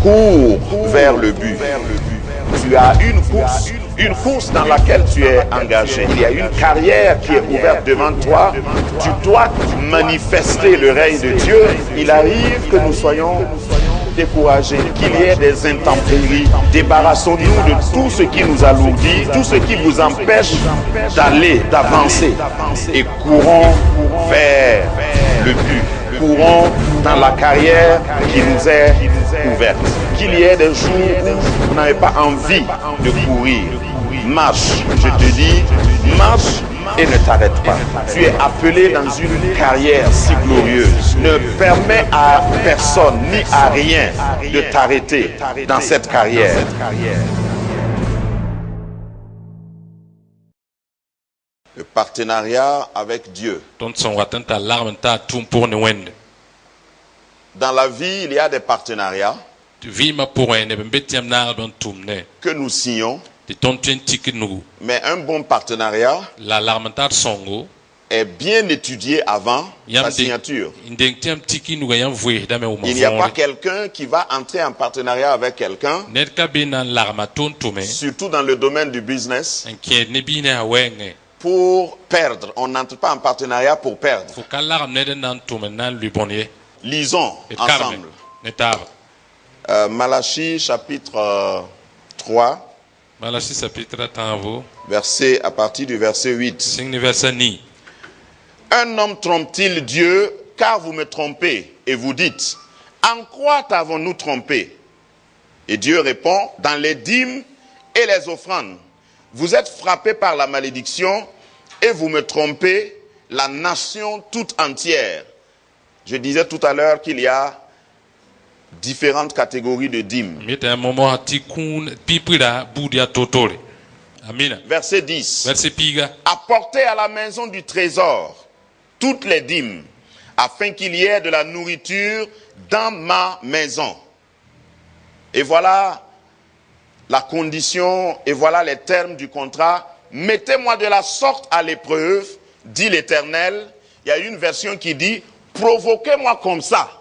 Cours vers le but. Tu as une course dans laquelle tu es engagé. Il y a une carrière qui est ouverte devant toi. Tu dois manifester le règne de Dieu. Il arrive que nous soyons découragés, qu'il y ait des intempéries. Débarrassons-nous de tout ce qui nous alourdit, tout ce qui vous empêche d'aller, d'avancer. Et courons vers le but. Courons dans la carrière qui nous est ouverte. Qu'il y ait des jours où vous n'avez pas envie de courir. Marche, je te dis, marche et ne t'arrête pas. Tu es appelé dans une carrière si glorieuse. Ne permets à personne ni à rien de t'arrêter dans cette carrière. Le partenariat avec Dieu. Dans la vie, il y a des partenariats que nous signons. Mais un bon partenariat est bien étudié avant sa signature. Il n'y a pas quelqu'un qui va entrer en partenariat avec quelqu'un, surtout dans le domaine du business, pour perdre. On n'entre pas en partenariat pour perdre. Lisons ensemble. Malachie chapitre 3. Malachie chapitre 3. Verset, à partir du verset 8. Un homme trompe-t-il Dieu, car vous me trompez, et vous dites, en quoi t'avons-nous trompé? Et Dieu répond, dans les dîmes et les offrandes. Vous êtes frappés par la malédiction, et vous me trompez, la nation toute entière. Je disais tout à l'heure qu'il y a différentes catégories de dîmes. Verset 10. Apportez à la maison du trésor toutes les dîmes, afin qu'il y ait de la nourriture dans ma maison. Et voilà la condition, et voilà les termes du contrat. Mettez-moi de la sorte à l'épreuve, dit l'Éternel. Il y a une version qui dit, provoquez-moi comme ça,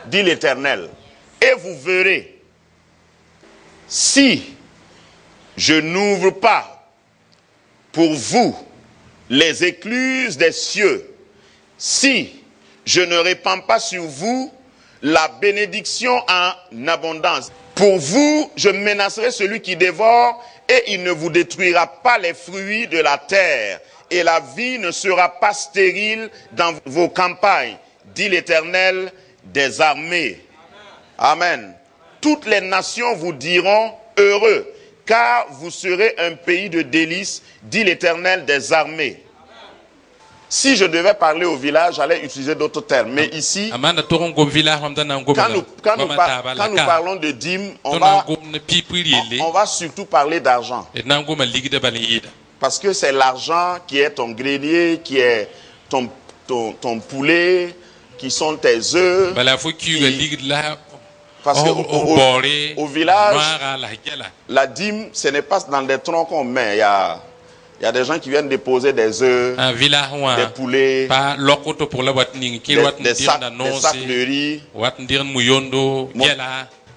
dit l'Éternel, et vous verrez, si je n'ouvre pas pour vous les écluses des cieux, si je ne répands pas sur vous la bénédiction en abondance, pour vous, je menacerai celui qui dévore, et il ne vous détruira pas les fruits de la terre, et la vie ne sera pas stérile dans vos campagnes, dit l'Éternel des armées. Amen. Toutes les nations vous diront heureux, car vous serez un pays de délices, dit l'Éternel des armées. Si je devais parler au village, j'allais utiliser d'autres termes. Mais ici, quand nous parlons de dîmes, on va surtout parler d'argent. Parce que c'est l'argent qui est ton grenier, qui est ton poulet, qui sont tes œufs. Parce qu'au village, la dîme, ce n'est pas dans des troncs qu'on met. Il y a des gens qui viennent déposer des œufs, des poulets, des sacs de riz.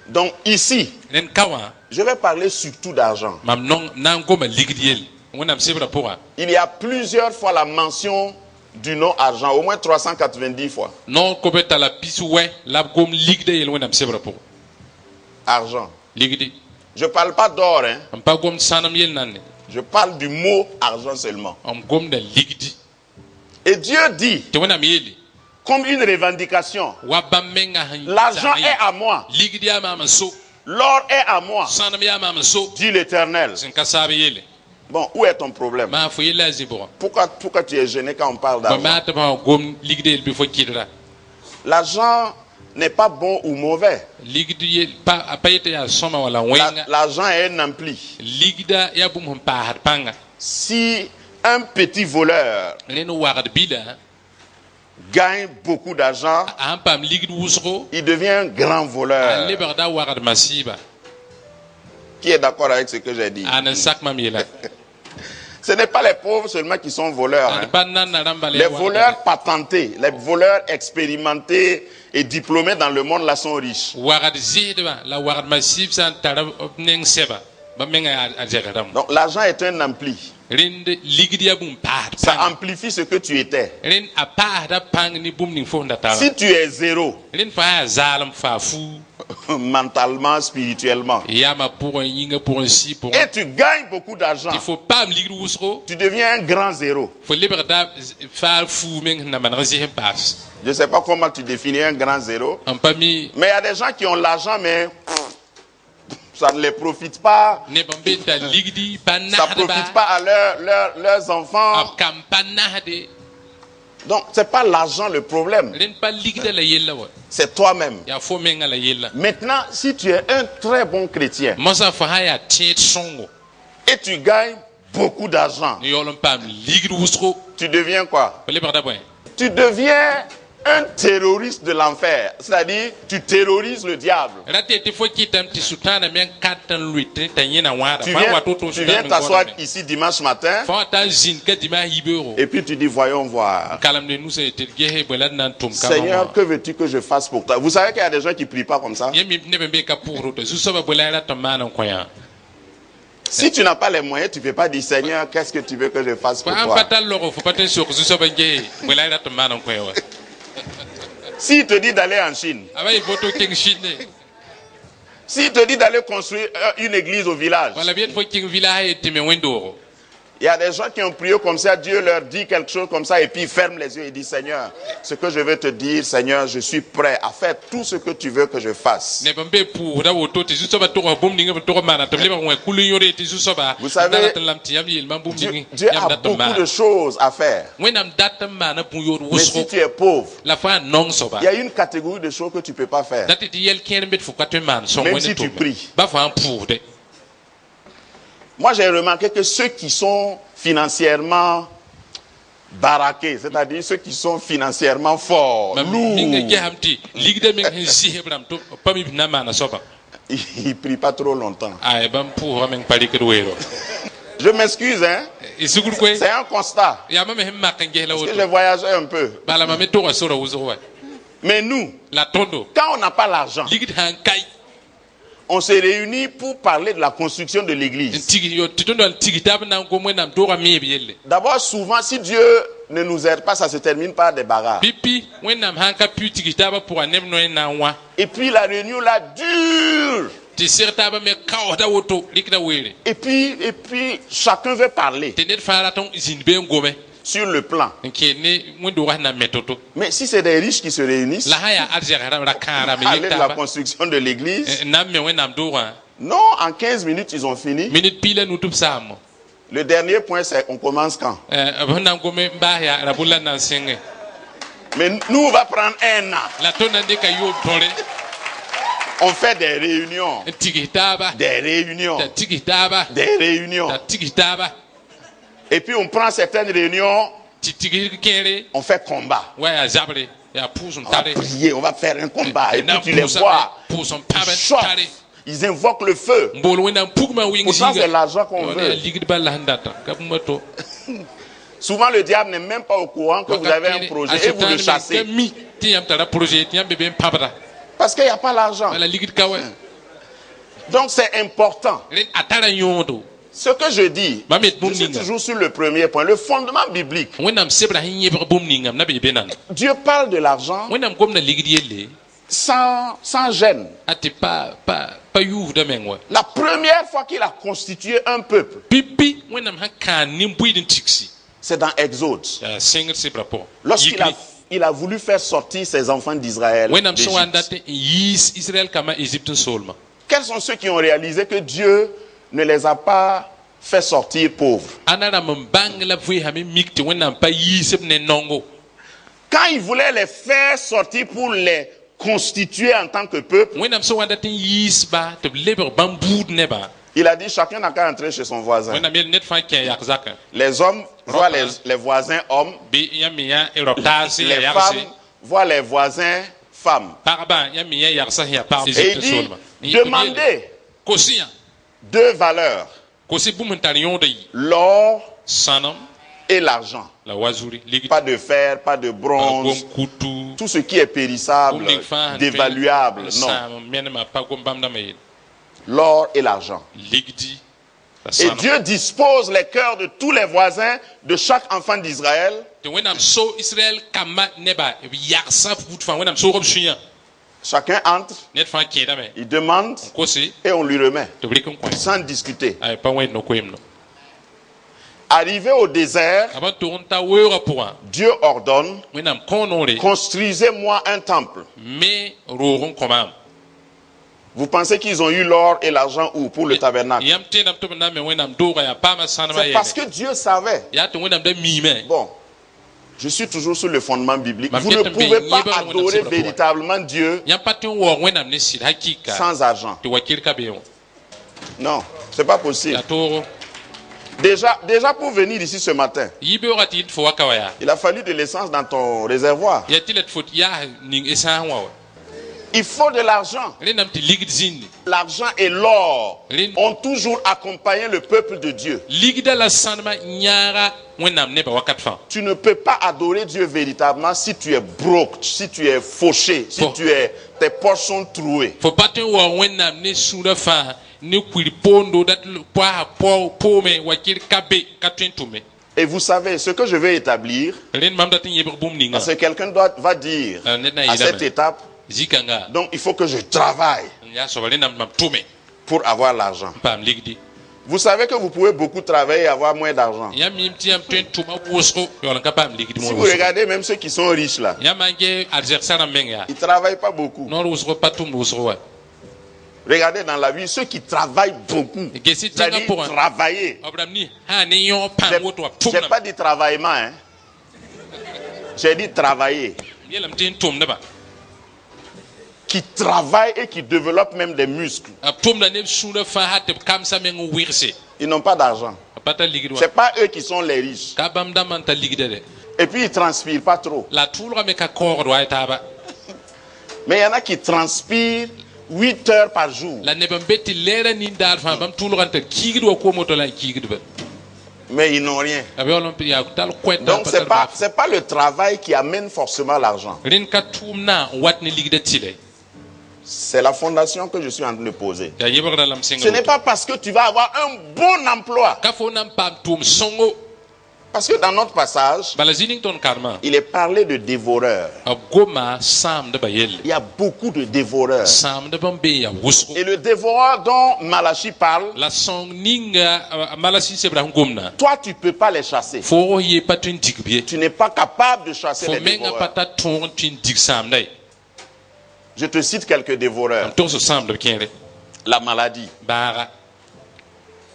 Donc ici, je vais parler surtout d'argent. Il y a plusieurs fois la mention du nom argent, au moins 390 fois. Argent. Je ne parle pas d'or, hein. Je parle du mot argent seulement. Et Dieu dit, comme une revendication, l'argent est à moi, l'or est à moi, dit l'Éternel. Bon, où est ton problème? Pourquoi tu es gêné quand on parle d'argent? L'argent n'est pas bon ou mauvais. L'argent est un ampli. Si un petit voleur ren wagd bila gagne beaucoup d'argent, an pam ligd wʋsgo il devient un grand a voleur. lebgda wagd masiiba Qui est d'accord avec ce que j'ai dit? an n sak mam yela Ce n'est pas les pauvres seulement qui sont voleurs. an Hein. pa nanna rãmba Les voleurs patentés, les voleurs expérimentés et diplômés dans le monde là sont riches. wagd zɩsdba la wagd masiib sã n tara b neng sɛba ba menga a zɛgdame Donc l'argent est un ampli. rẽnd ligd yaa bũmb paasd Ça pãng amplifie ce que tu étais. rẽnd a paasda pãng ne bũmb ning fo sẽn da tara Si tu es zéro, rẽnd fãa yaa zaalem faa fuu mentalement, spirituellement, yama pʋgẽ yĩnga pʋgẽ si et pʋgẽ tu gagnes beaucoup d'argent, tɩ fo paam ligd wʋsgo tu deviens un grand zéro. fo lebgda faa fuu meng sẽn na maneg zɩs n paas Je ne sais pas comment tu définis un grand zéro, n pa mi mais il y a des gens qui ont l'argent, mais ça ne les profite pas. neb n be t'a ligdi pa Ça ne nasdba profite pas à leurs enfants. b kam pa nasde Donc, ce n'est pas l'argent le problème, rẽnd pa ligda la yella wa c'est toi-même. yaa fo menga la yella Maintenant, si tu es un très bon chrétien mosã fo sã yaa tẽed sõngo et tu gagnes beaucoup d'argent, n yaool n paam ligd wʋsgo tu deviens quoi? fo lebgda bõe Tu deviens un terroriste de l'enfer. C'est-à-dire, tu terrorises le diable. ra tɩ tɩ fo kɩtame tɩ sʋtãana me n kat n lʋɩt t'a yẽna wãada Tu fãa viens, wat woto tu viens sʋtãan t'asseoir ici dimanche matin fãa wa ta n zĩnd ka dimaas yibeoogo et puis tu dis, voyons voir. kalemde nusa tɩ d gese bõe la d na n tʋm Seigneur, que veux-tu que je fasse pour toi? Vous savez qu'il y a des gens qui ne prient pas comme ça. yẽ mi neb n be ka pʋgd woto zu-soabã bõe la y rat n maan n kõ yã Si tu n'as pas les moyens, tu ne peux pas dire, Seigneur, qu'est-ce que tu veux que je fasse fo pour sãn pa toi? tar logo fo pa tõe n sok zu-soabã n gese bõe la y rat n maan n kõ wa S'il te dit d'aller en Chine, a ba yɩ voto kẽng sɩdne s'il te dit d'aller construire une église au village, wala b yet fo kẽng village ye tɩ me wẽndoogo il y a des gens qui ont prié comme ça, Dieu leur dit quelque chose comme ça, et puis ils ferment les yeux et disent, Seigneur, ce que je veux te dire, Seigneur, je suis prêt à faire tout ce que tu veux que je fasse. neb n be pʋʋsda woto tɩ zu-soabã tʋgs bũmb ning b tʋg n maana tɩ b lebg wẽ kul n yõre tɩ zu-soabã Vous savez, dat n lam tɩ yãmb yeelmã bũmb ning Dieu yãmb a dat n beaucoup maan de choses à faire. wẽnnaam dat n maana bũ-yood Mais si wʋsgo tu es pauvre, la fo yaa nong soaba il y a une catégorie de choses que tu ne peux pas faire. dat tɩ yɛl kẽer n be tɩ fo ka tõe n maan sõng Même wẽnd si tu tʋmba pries. ba fo n pʋʋsde Moi, j'ai remarqué que ceux qui sont financièrement baraqués, c'est-à-dire ceux qui sont financièrement forts, minga lourds, gesam tɩ ligda meng sẽn zɩsb rãmb tɩ pa mi b na n maana soaba ils ne prient pas trop longtemps. ay bãmb pʋʋsga meng pa rɩkd weero Je m'excuse, hein. y sugd koe C'est un constat. yaa mam me sẽn mak n ges la Parce que woto j'ai voyagé un peu. bala mam me tʋga sora wʋsg wa Mais nous, la tõndo quand on n'a pas l'argent, ligd sã n kae on se réunit pour parler de la construction de n l'église. tig yo tɩ tõndo n tig t'a b na n gom wẽnnaam tʋʋga meeb yelle D'abord, souvent, si Dieu ne nous aide pas, ça se termine par des bagarres. pipi wẽnnaam sã n ka pi tig taabã pʋga neb noẽ na n wã Et puis la réunion là dure. tɩ seg taabã me kaoosda woto rɩkda weere Et puis chacun veut parler tɩ ned fãa rat n zĩnd be n gome sur le plan. n keel ne wẽn-doogã sẽn na n me to-to Mais si c'est des riches qui se réunissent, la sã yaa arzɛgsdã ra kãara me parler yel de la taaba construction de l'église, n na n me wẽnnaam doogã non, en 15 minutes, ils ont fini. minit piila nu tɩ b saamo Le dernier point, c'est on commence quand? b sẽn na n gome n baas yaa ra bʋlla n na n sẽnge Mais nous, on va prendre un an. la tõnd na n dɩka yoob tõre On fait des réunions, n tigs taaba des réunions, t'a tigs taaba des réunions. t'a tigs taaba Et puis on prend certaines réunions, tɩ tigsd kẽere on fait combat. wa yaa zabre yaa pʋʋs n On va tare prier, on va faire un combat. Et puis tu les pʋʋs vois, n ils pãb n chauffent, tare ils invoquent le feu. n bool wẽnnaam pugmã wɩng Pourtant, c'est zĩiga l'argent qu'on yaa veut. ligd bala sẽn data ka bũmba to Souvent, le diable n'est même pas au courant que vous avez un projet et vous le chassez. mi tɩ yãmb tara projet tɩ yãmb be be n pãbda Parce qu'il n'y a pas l'argent. bala ligd ka wa Donc c'est important. rẽnd a tara yõodo Ce que je dis, mam yet je bũmb suis ninga toujours sur le premier point, le fondement biblique. wẽnnaam sebrã sẽn yẽbg bũmb ningame na be be nan Dieu parle de l'argent wẽnnaam gomda ligd yelle sans gêne. a tɩ pa yuusda meng wa La première fois qu'il a constitué un peuple, pipi wẽnnaam sẽn kãan nin-bʋɩd n tigsi c'est dans Exode. yaa sẽngd sebrã pʋgẽ Lorsqu'il a voulu faire sortir ses enfants d'Israël wẽnnaam sẽn wa n d'Égypte. dat n yiis israɛl kambã égypte n soolmã Quels sont ceux qui ont réalisé que Dieu ne les a pas fait sortir pauvres? ãna rãmb n bãng la vɩɩsame mik tɩ wẽnnaam pa yiis b ne nongo Quand il voulait les faire sortir pour les constituer en tant que peuple, wẽnnaam sẽn wa dat n yiis ba tɩ b lebg bãmb buud nebã Il a dit chacun n'a qu'à entrer chez son voisin. wẽnnaam yel ned fãa kẽ yak zakẽ Les hommes voient les voisins hommes. bɩ yãmb me yã rob taase Les ya femmes yagse voient les voisins femmes. pagba yãmb me yã yagsa sẽn yaa pag Et il Égypte dit, soolma demandez kosi yã deux valeurs, kosi bũmb n tar yõoda yi l'or sãnem et l'argent. la wazuri ligd Pas de fer, pas de bronze, gom-kutu tout ce qui est périssable, bũmb ning fãa dévaluable. Non, sãam menema pa gom bãmb dãmbã yel l'or et l'argent. ligdi la Et sãnem Dieu dispose les cœurs de tous les voisins de chaque enfant d'Israël tɩ wẽnnaam so Israël kambã nebã b yagsa fut fãa wẽnnaam soogb sũ-yã Chacun entre, ned fãa kẽedame il demande kose et on lui remet, tɩ b rɩk n kõ sans discuter. pa wẽnd no-koeemno Arrivé au désert, a bã tʋg n ta weoogã pʋgã Dieu ordonne, wẽnnaam kõ noore construisez-moi un temple. me roog n kõ maam Vous pensez qu'ils ont eu l'or et l'argent où pour le tabernacle? yãmb tẽedame tɩ b na n me wẽnnaam doogã yaa paama sãnemã C'est parce yɛne que Dieu savait. yaa tɩ wẽnnaam da miime Bon, je suis toujours sur le fondement biblique. Ma Vous ne fête pouvez mbe pas yɩbã wẽnnaam adorer sɩbra pʋgã. véritablement Dieu yãmb pa tɩ n waoog wẽnnaam ne sɩd hakɩɩka sans argent. tɩ wa kɩrka beoog Non, c'est pas possible. yaa toogo Déjà pour venir ici ce matin, yɩ beoogã tɩ yɩ tɩ fo wa ka wa yaa il a fallu de l'essence dans ton réservoir. yaa tɩ la tɩ fo tɩ yaa ning esãas wã wa Il faut de l'argent. rẽnnaam tɩ ligd zĩndi L'argent et l'or Rin- ont toujours accompagné le peuple de Dieu. ligda la sãnemã yãaga wẽnnaam nebã wakat fãa Tu ne peux pas adorer Dieu véritablement si tu es broke, si tu es fauché, si Bon. tes poches sont trouées. fo pa tõe n waoog wẽnnaam ne sũurã fãa ne kuir poondo dat poasa poome wa kɩr ka be ka tõe n tʋme Et vous savez, ce que je vais établir, rẽnd mam dat n yẽbg bũmb ningã parce que quelqu'un va dire ned na n à cette yeelame étape, zĩ-kãnga donc il faut que je travaille n yaa soaba rẽnnaam mam tʋme pour avoir l'argent. n paam ligdi Vous savez que vous pouvez beaucoup travailler et avoir moins d'argent. yãmb yĩm tɩ yãmb tõe n tʋma wʋsgo yaool n ka paam ligdi Si vous regardez même ceux qui sont riches là, yãmb man ge arzɛgsã rãmb meng yaa ils ne travaillent pas beaucoup. noor wʋsgo pa tʋmd wʋsgo wa Regardez dans la vie, ceux qui travaillent beaucoup, gesi tẽngã c'est-à-dire pʋgã travailler. b rãmb ni sã ne yõ pãng woto wa Je n'ai tʋmdame pas dit travaillement, hein. J'ai dit travailler. yeelame tɩ n tʋmdba Qui travaillent et qui développent même des muscles. b tʋmda neb sũurã fãa ha tɩ b kamsa meng n wɩgse Ils n'ont pas d'argent. b pa tar ligd wa Ce n'est pas eux qui sont les riches. ka bãmb dãmbã n tar ligda de Et puis ils ne transpirent pas trop. la tʋʋlga me ka kaoogd wa y taaba Mais il y en a qui transpirent 8 heures par jour. la neb n be tɩ lɛɛrã nin-daar fãa bãmb tʋʋlga n tar kiigd wa koom-woto la n kiigdba Mais ils n'ont rien. b yaool n yaa tall koɛt Donc ce n'est pas le travail qui amène forcément l'argent. rẽnd ka tʋʋm na n wat ne ligda tɩlɛ C'est la fondation que je suis en train de poser. yaa yɩbgra lame Ce n'est pas parce que tu vas avoir un bon emploi. ka fo na n paam tʋʋm sõngo Parce que dans notre passage, bala zĩ ning tõnd karmã il est parlé de dévoreurs. b goma sãamdbã yelle Il y a beaucoup de dévoreurs. sãamdb n be n yaa wʋsgo Et le dévoreur dont Malachie parle, la sõng ninga malasi sebra n gomna toi, tu ne peux pas les chasser. fo yɩ pa tõe n dig b ye Tu n'es pas capable de chasser fo les menga pa dévoreurs. ta tõog n tõe n dig sãamda ye Je te cite quelques dévoreurs. n togs sãamdb kẽere La maladie. baaga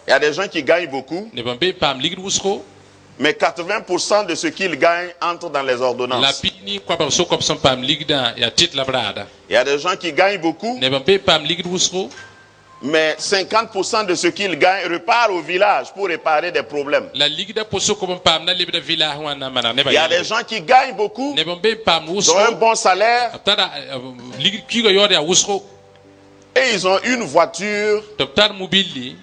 Il y a des gens qui gagnent beaucoup, neb n be n paam ligd wʋsgo mais 80% de ce qu'ils gagnent entre dans les la ordonnances. pid nin-koabg so-koab sẽn paam ligdã yaa tɩt la b raada Il y a des gens qui gagnent beaucoup, neb n be n paam ligd wʋsgo mais 50% de ce qu'ils gagnent repartent au village pour réparer des problèmes. la ligda po so-koab n paam na lebda village wã na n maneg nebã Il y a des gens qui gagnent beaucoup, neb n be n paam ils ont un wʋsgo bon salaire b tara ligd kiigã yaood yaa wʋsgo et ils ont une voiture tɩ b tar mobilli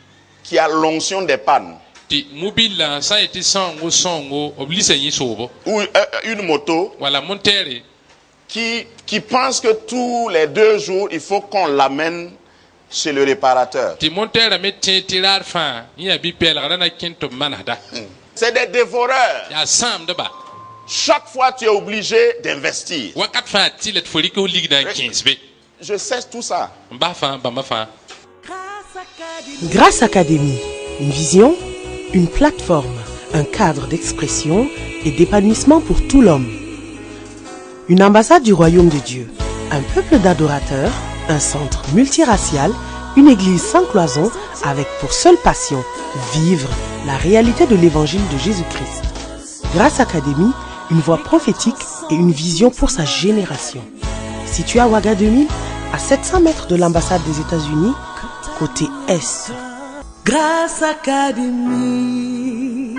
qui a l'onction des pannes. tɩ mobillã sã n yetɩ sõngo b lisa yẽ soobo Ou une moto wala montɛɛre qui pense que tous les 2 jours, il faut qu'on l'amène chez le réparateur. tɩ montɛɛrã me tẽ tɩ raar fãa n yaa bi-pɛɛlga ra na kẽ tɩ b manesda C'est des dévoreurs. yaa sãamdba Chaque fois, tu es obligé d'investir. wakat fãa tɩ la tɩ fo rɩk f ligdã n kẽes be Je sais tout ça. n bas fãa bãmba fãa Grâce Académie, une vision, une plateforme, un cadre d'expression et d'épanouissement pour tout l'homme. Une ambassade du royaume de Dieu, un peuple d'adorateurs, un centre multiracial, une église sans cloison avec pour seule passion vivre la réalité de l'évangile de Jésus-Christ. Grâce Académie, une voix prophétique et une vision pour sa génération. Situé à Ouaga 2000, à 700 mètres de l'ambassade des États-Unis, côté Est. Grâce Academy.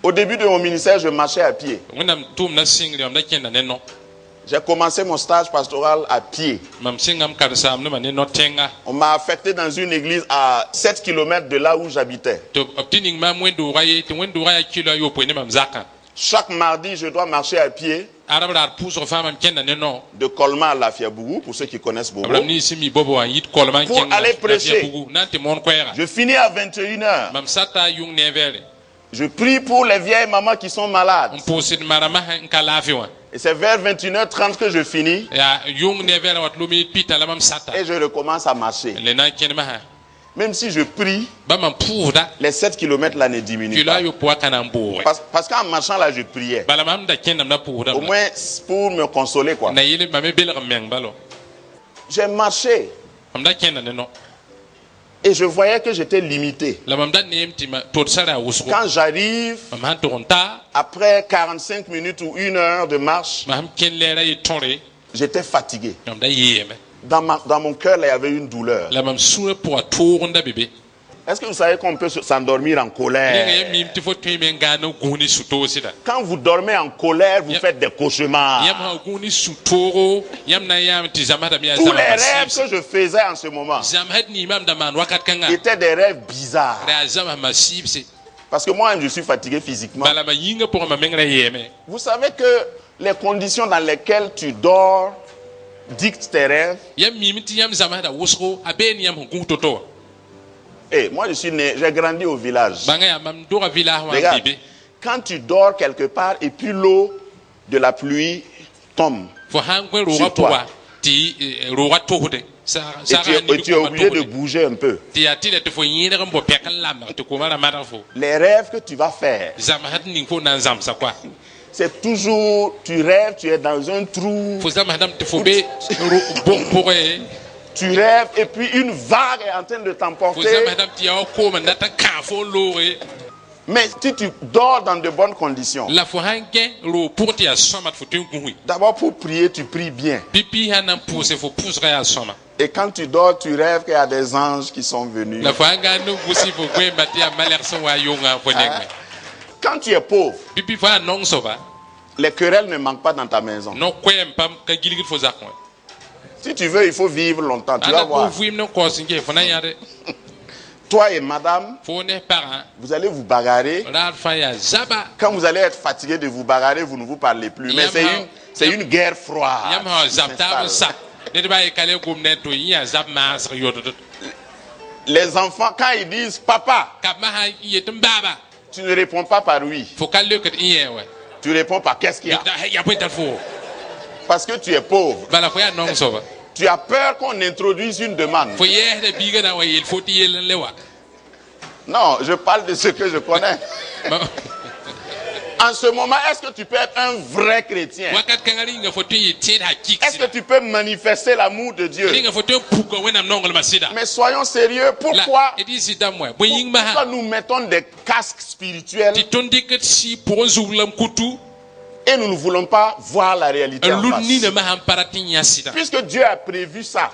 Au début de mon ministère, je marchais à pied. J'ai commencé mon stage pastoral à pied. On m'a affecté dans une église à 7 km de là où j'habitais. Chaque mardi, je dois marcher à pied de Colmar à Lafiabougou, pour ceux qui connaissent Bobo, pour aller prêcher. Je finis à 21h. Je prie pour les vieilles mamans qui sont malades. Et c'est vers 21h30 que je finis. Et je recommence à marcher. Même si je prie, les 7 km là ne diminuent pas. Parce qu'en marchant là, je priais. Au moins pour me consoler, quoi. J'ai marché. Et je voyais que j'étais limité. Quand j'arrive, après 45 minutes ou 1 heure de marche, j'étais fatigué. Dans mon cœur, il y avait une douleur. Est-ce que vous savez qu'on peut s'endormir en colère? Quand vous dormez en colère, vous faites des cauchemars. Tous les rêves que je faisais en ce moment étaient des rêves bizarres. Parce que moi, je suis fatigué physiquement. Vous savez que les conditions dans lesquelles tu dors dictent tes rêves. Et moi, j'ai grandi au village. Regarde, quand tu dors quelque part et puis l'eau de la pluie tombe sur toi, et tu es obligé de bouger un peu. Les rêves que tu vas faire, c'est toujours, tu rêves, tu es dans un trou. Tu rêves et puis une vague est en train de t'emporter. Mais si tu dors dans de bonnes conditions, d'abord pour prier, tu pries bien. Et quand tu dors, tu rêves qu'il y a des anges qui sont venus. Quand tu es pauvre, les querelles ne manquent pas dans ta maison. Si tu veux, il faut vivre longtemps. Tu vas voir. Toi et madame, vous allez vous bagarrer. Quand vous allez être fatigué de vous bagarrer, vous ne vous parlez plus. Mais c'est une guerre froide. Les enfants, quand ils disent papa, tu ne réponds pas par oui. Tu réponds par qu'est-ce qu'il y a. Parce que tu es pauvre. Tu as peur qu'on introduise une demande. Non, je parle de ce que je connais. En ce moment, est-ce que tu peux être un vrai chrétien? Est-ce que tu peux manifester l'amour de Dieu? Mais soyons sérieux, pourquoi nous mettons des casques spirituels et nous ne voulons pas voir la réalité en face? Puisque Dieu a prévu ça,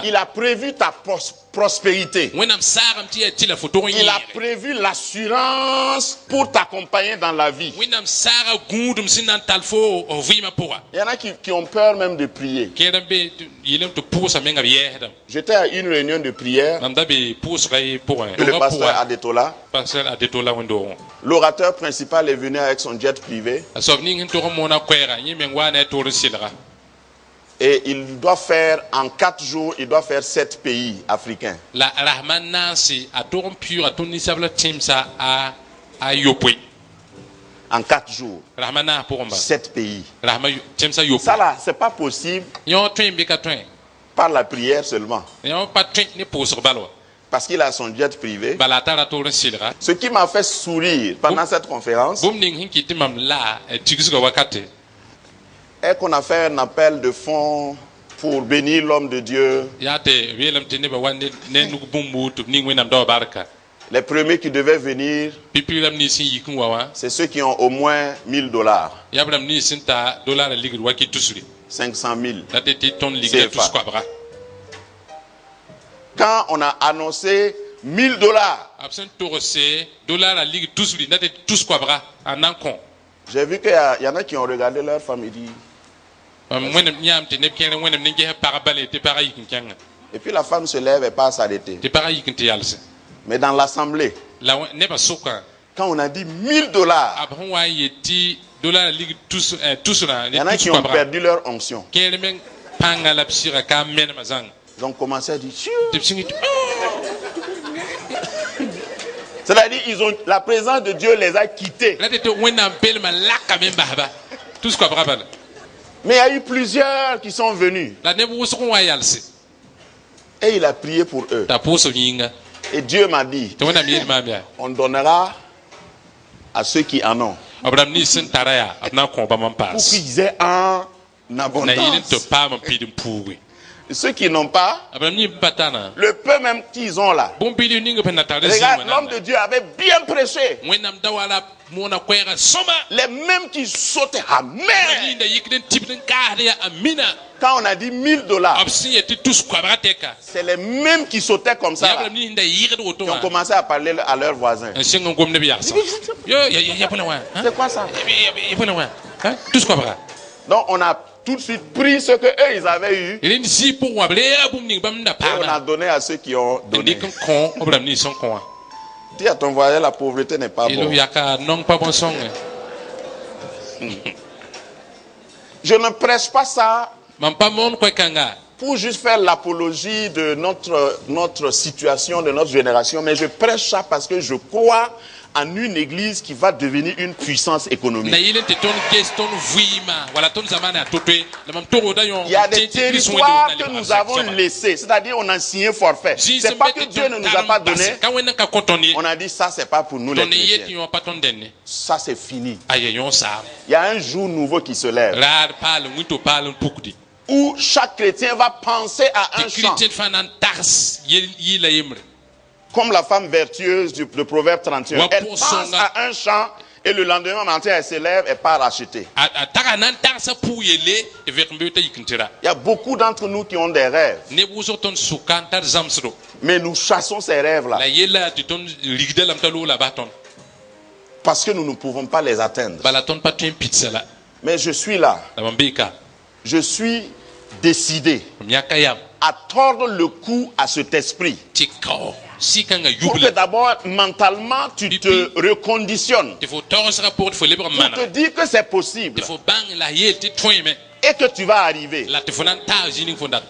il a prévu ta prospérité, il a prévu l'assurance pour t'accompagner dans la vie. Il y en a qui ont peur même de prier. J'étais à une réunion de prière de le pasteur Adetola. L'orateur principal est venu avec son jet privé. Et il doit faire, en 4 jours, il doit faire 7 pays africains. En 4 jours, 7 pays. Ça là, c'est pas possible par la prière seulement. Parce qu'il a son jet privé. Ce qui m'a fait sourire pendant cette conférence est qu'on a fait un appel de fonds pour bénir l'homme de Dieu. Les premiers qui devaient venir, c'est ceux qui ont au moins $1000. 500 000. la de te ton ligue tous quoi bra Quand on a annoncé $1000, absent torse dollar la ligue tous li na de tous quoi bra en ankon j'ai vu qu'il y en a qui ont regardé leur femme et dit. mwenem nyam te ne kene mwenem ne nge para balé te para yikin kanga Et puis la femme se lève et passe à l'été. te para yikin te yalse Mais dans l'assemblée, la ne ba soka quand on a dit $1000, abon wa yeti dollar la ligue tous là il y en a qui ont perdu leur onction. kene men panga la psira ka men mazang Ils ont commencé à dire. Tchou. te psingit C'est-à-dire la présence de Dieu les a quittés. la de te wena bel ma la ka men baba tous quoi bra bala Mais il y a eu plusieurs qui sont venus. la ne bu so wa yalse Et il a prié pour eux. ta poso yinga Et Dieu m'a dit, te wena mi ma bia on donnera à ceux qui en ont. Abraham ni sen taraya abna ko ba man Pour pass qu'ils aient en na yilin to abondance. pa man pidin puwi Et ceux qui n'ont pas, Abraham ni patana le peu même qu'ils ont là. bon pili ninga pe na tare Regarde, l'homme de Dieu avait bien prêché. wenam dawala mona kwera soma Les mêmes qui sautaient. Amen. ni da yikden tibden ka ya amina Quand on a dit $1000, absi yeti tous kwa brateka c'est les mêmes qui sautaient comme ça. ya Là, Abraham ni da yikden woto qui ont commencé à parler à leurs voisins. un singa gomne bi yarsa yo ya pona wa C'est quoi ça? ya pona wa tous kwa bra Donc on a tout de suite pris ce que eux ils avaient eu il ni si pour wa ble abum ni bam da et on a pa donné à ceux qui ont donné. ndi kon Abraham ni son kon Dis à ton voisin, la pauvreté n'est pas ilo bonne. yaka non pas bon son Je ne prêche pas ça man pa mon kwa kanga pour juste faire l'apologie de notre situation, de notre génération, mais je prêche ça parce que je crois en une église qui va devenir une puissance na économique. yile te ton geston vuima wala ton zamana totwe la mam toro da yon Il y a des territoires que nous avons laissés, c'est-à-dire on a signé forfait. C'est pas que Dieu ne nous a pas donné. ka wena ka kotoni On a dit ça, c'est pas pour nous les ton yeti chrétiens. yon paton denne Ça, c'est fini. aye yon sa Il y a un jour nouveau qui se lève rar pal muito pal pukdi où chaque chrétien va penser à un te chant. kritin fanan tars yila yemre Comme la femme vertueuse du Proverbe 31. Wa Elle pour pense son- à un chant et le lendemain matin, elle se lève et part acheter. a taga nan tarsa pu yele e vermbe ta yikintira Il y a beaucoup d'entre nous qui ont des rêves. ne buzo ton sukan tar zamsro Mais nous chassons ces rêves-là la yela ti ton ligdelam talo la baton parce que nous ne pouvons pas les atteindre. balaton patun pizza la Mais je suis là. la mambeka Je suis décidé miaka yam à tordre le cou à cet esprit. tikao sikanga Pour que yuble d'abord, mentalement, tu te reconditionnes. il faut tors rapport il faut libre Pour te mana dire que c'est possible il faut bang la yeti twime et que tu vas arriver. la te fonan ta jini fonda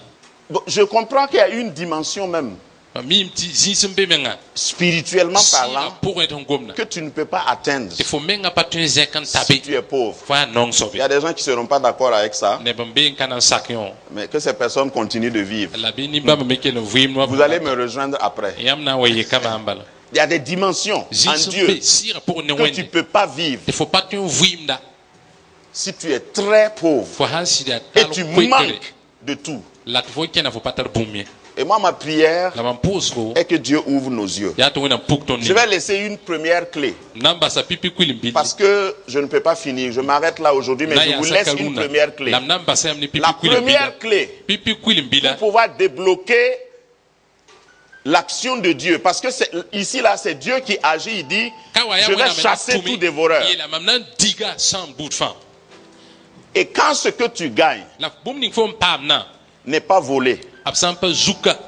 Donc, je comprends qu'il y a une dimension même, mim ti zisembe menga spirituellement sira parlant, pour être gomna que tu ne peux pas atteindre il faut menga patun zekan si tabe tu es pauvre. fa non Il sobe y a des gens qui ne seront pas d'accord avec ça, ne bambe kanan sakyon mais que ces personnes continuent de vivre. la bini bam meke no vim no Vous allez me rejoindre après. yam na waye kama ambala Il y a des dimensions en Dieu zisembe sira pour ne que tu ne wende peux pas vivre il faut patun vimda si tu es très pauvre faut hansida et tal tu kwekere manques de tout. la te faut kena faut patar bumie Et moi, ma prière la mampusro est que Dieu ouvre nos yeux. ya to wena pukton ni Je vais laisser une première clé namba sa pipi kwilimbi parce que je ne peux pas finir. Je m'arrête là aujourd'hui, mais je vous laisse une première clé. la namba sa yamni pipi La kwilimbi première clé pipi kwilimbi pour pouvoir débloquer l'action de Dieu. Parce que ici, là, c'est Dieu qui agit. Il dit, je vais chasser tout dévoreur. la mamna diga sans bout de fin Et quand ce que tu gagnes la bumning fom pam na n'est pas volé, absam pa zuka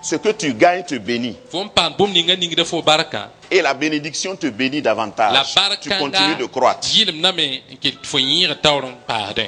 ce que tu gagnes te bénit. fom pam bumning ngani de fo baraka Et la bénédiction te bénit la davantage. Tu baraka continues de croître. yilim na me ki fo yir tawron pa de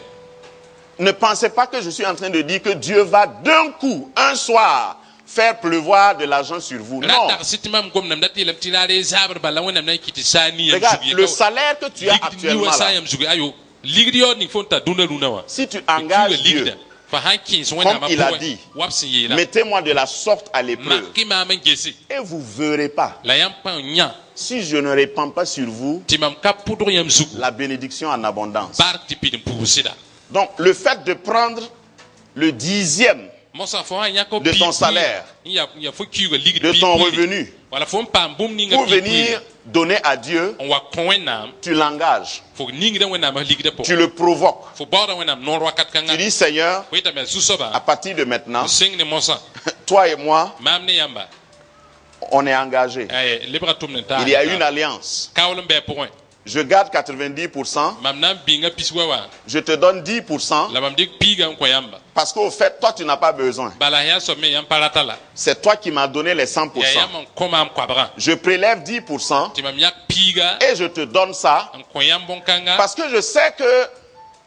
Ne pensez pas que je suis en train de dire que Dieu va d'un coup, un soir, faire pleuvoir de l'argent sur vous. Non. na tar sitimam gomnam dati lam tilare zabar bala wonam na kiti sani Regarde, le salaire que tu as actuellement là, ayo ligdi yo ni fonta dunda luna wa si tu engages Dieu, fa hanki so comme il a dit, wapsin yela mettez-moi de la sorte à l'épreuve marki ma man gesi et vous verrez pas. la yam pa nya Si je ne répands pas sur vous timam kapudro yam zugu la bénédiction en abondance. bark tipidin pusida Donc, le fait de prendre le 10e mosa fo hanya ko de ton salaire, ya fo kiwa ligdi de ton revenu, Pour venir donner à Dieu, tu l'engages. Tu le provoques. Tu dis, Seigneur, à partir de maintenant, toi et moi, on est engagés. Il y a une alliance. Je garde 90%. Je te donne 10%. Parce qu'au fait, toi, tu n'as pas besoin. C'est toi qui m'as donné les 100%. Je prélève 10% et je te donne ça. Parce que je sais que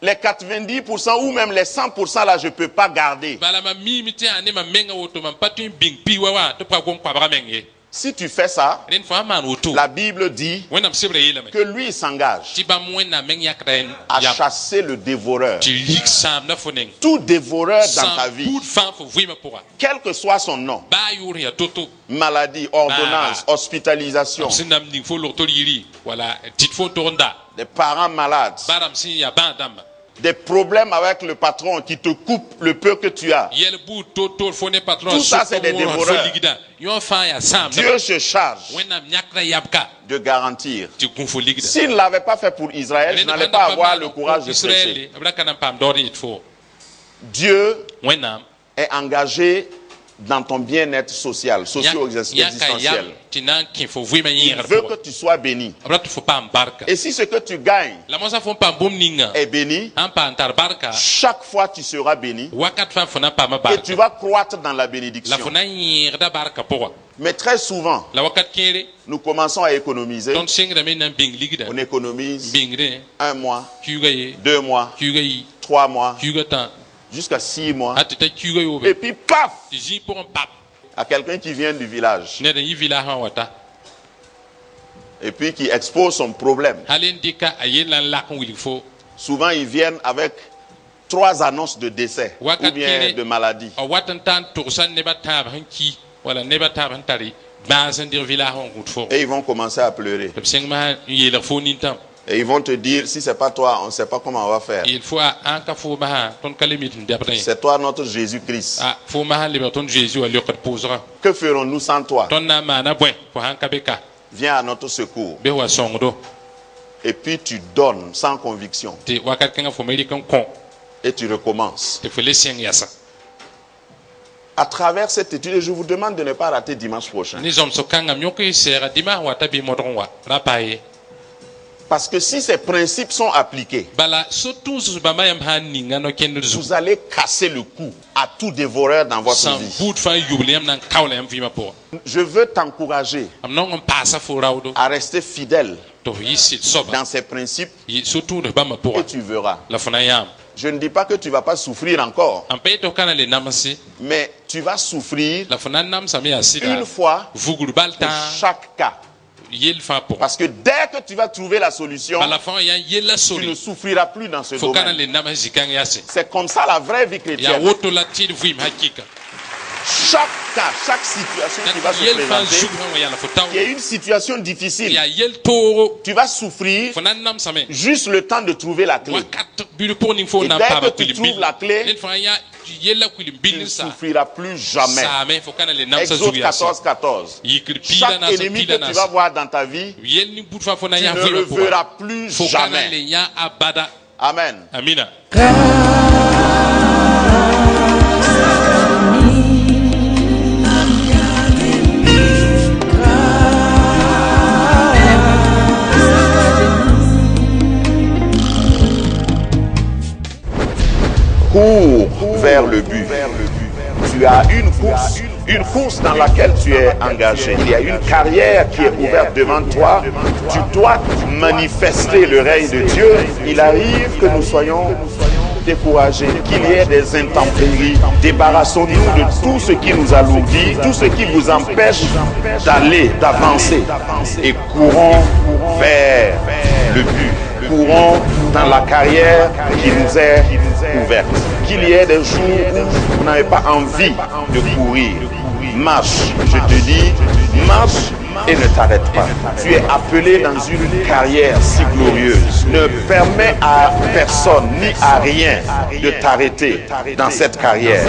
les 90% ou même les 100% là, je ne peux pas garder. Si tu fais ça, la Bible dit que lui il s'engage à chasser le dévoreur. Tout dévoreur dans ta vie, quel que soit son nom, maladie, ordonnance, hospitalisation, des parents malades, des problèmes avec le patron qui te coupe le peu que tu as. Tout ça, c'est des dévoreurs. Dieu se charge de garantir. S'il ne l'avait pas fait pour Israël, je n'allais pas avoir le courage de prêcher. Dieu est engagé dans ton bien-être social, socio-existentiel. Il veut que tu sois béni. Et si ce que tu gagnes est béni, chaque fois tu seras béni et tu vas croître dans la bénédiction. Mais très souvent, nous commençons à économiser. On économise 1 mois, 2 mois, 3 mois, jusqu'à 6 mois. Et puis paf, à quelqu'un qui vient du village et puis qui expose son problème. Souvent ils viennent avec 3 annonces de décès ou bien de maladie. Et ils vont commencer à pleurer. Et ils vont te dire, si ce n'est pas toi, on ne sait pas comment on va faire. C'est toi notre Jésus-Christ. Que ferons-nous sans toi? Viens à notre secours. Et puis tu donnes sans conviction. Et tu recommences. À travers cette étude, je vous demande de ne pas rater dimanche prochain. Parce que si ces principes sont appliqués, vous allez casser le cou à tout dévoreur dans votre vie. Je veux t'encourager à rester fidèle dans ces principes et tu verras. Je ne dis pas que tu ne vas pas souffrir encore, mais tu vas souffrir une fois pour chaque cas. Parce que dès que tu vas trouver la solution, tu ne souffriras plus dans ce domaine. C'est comme ça la vraie vie chrétienne. Chaque cas, chaque situation qui va se présenter, il y a une situation difficile. Tu vas souffrir juste le temps de trouver la clé. Et dès que tu trouves la clé, tu ne souffriras plus jamais. Exode 14:14. Chaque ennemi que tu vas voir dans ta vie, tu ne le verras plus jamais. Amen. Cours vers le but. Tu as une course dans laquelle tu es engagé. Il y a une carrière qui est ouverte devant toi. Tu dois manifester le règne de Dieu. Il arrive que nous soyons découragés, qu'il y ait des intempéries. Débarrassons-nous de tout ce qui nous alourdit, tout ce qui vous empêche d'aller, d'avancer. Et courons vers le but. Courons dans la carrière qui nous est ouverte. Qu'il y ait des jours où vous n'avez pas envie de courir. Marche, je te dis, marche et ne t'arrête pas. Tu es appelé dans une carrière si glorieuse. Ne permets à personne ni à rien de t'arrêter dans cette carrière.